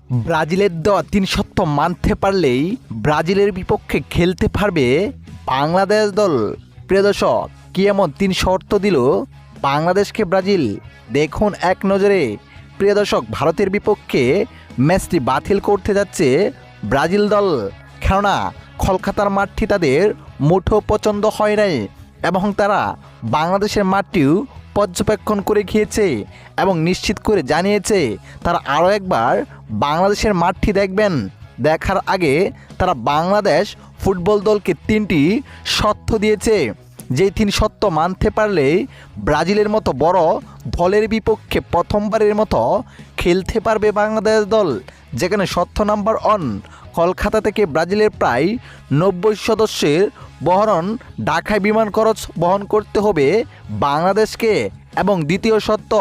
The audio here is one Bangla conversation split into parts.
ব্রাজিলের দেওয়া ৩ শর্ত মানতে পারলেই ব্রাজিলের বিপক্ষে খেলতে পারবে বাংলাদেশ দল। প্রিয় দর্শক, কি এমন ৩ শর্ত দিল বাংলাদেশকে ব্রাজিল? দেখুন এক নজরে। প্রিয় দর্শক, ভারতের বিপক্ষে ম্যাচটি বাতিল করতে যাচ্ছে ব্রাজিল দল, কেননা কলকাতার মাঠটি তাদের মুঠো পছন্দ হয় নাই এবং তারা বাংলাদেশের মাঠটিও পর্যবেক্ষণ করে গিয়েছে এবং নিশ্চিত করে জানিয়েছে তারা আরও একবার বাংলাদেশের মাঠটি দেখবেন। দেখার আগে তারা বাংলাদেশ ফুটবল দলকে 3টি শর্ত দিয়েছে, যেই 3 শর্ত মানতে পারলে ব্রাজিলের মতো বড় দলের বিপক্ষে প্রথমবারের মতো খেলতে পারবে বাংলাদেশ দল। যেখানে শর্ত নাম্বার 1, কলকাতা থেকে ব্রাজিলের প্রায় 90 সদস্যের বহরণ ঢাকায় বিমান খরচ বহন করতে হবে বাংলাদেশকে। এবং দ্বিতীয় শর্ত,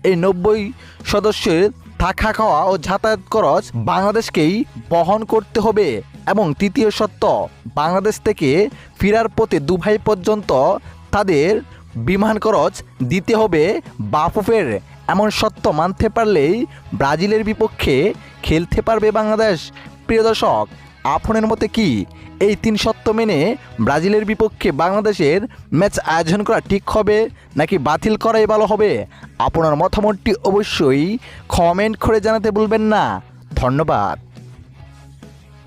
এই 90 সদস্যের থাকা খাওয়া ও যাতায়াত খরচ বাংলাদেশকেই বহন করতে হবে। এবং তৃতীয় শর্ত, বাংলাদেশ থেকে ফেরার পথে দুবাই পর্যন্ত তাদের বিমান খরচ দিতে হবে বাফুফের। এমন শর্ত মানতে পারলেই ব্রাজিলের বিপক্ষে খেলতে পারবে বাংলাদেশ। প্রিয় দর্শক, আপনার মতে কি এই 3 শর্ত মেনে ব্রাজিলের বিপক্ষে বাংলাদেশের ম্যাচ আয়োজন করা ঠিক হবে নাকি বাতিল করাই ভালো হবে? আপনার মতামতটি অবশ্যই কমেন্ট করে জানাতে ভুলবেন না। ধন্যবাদ।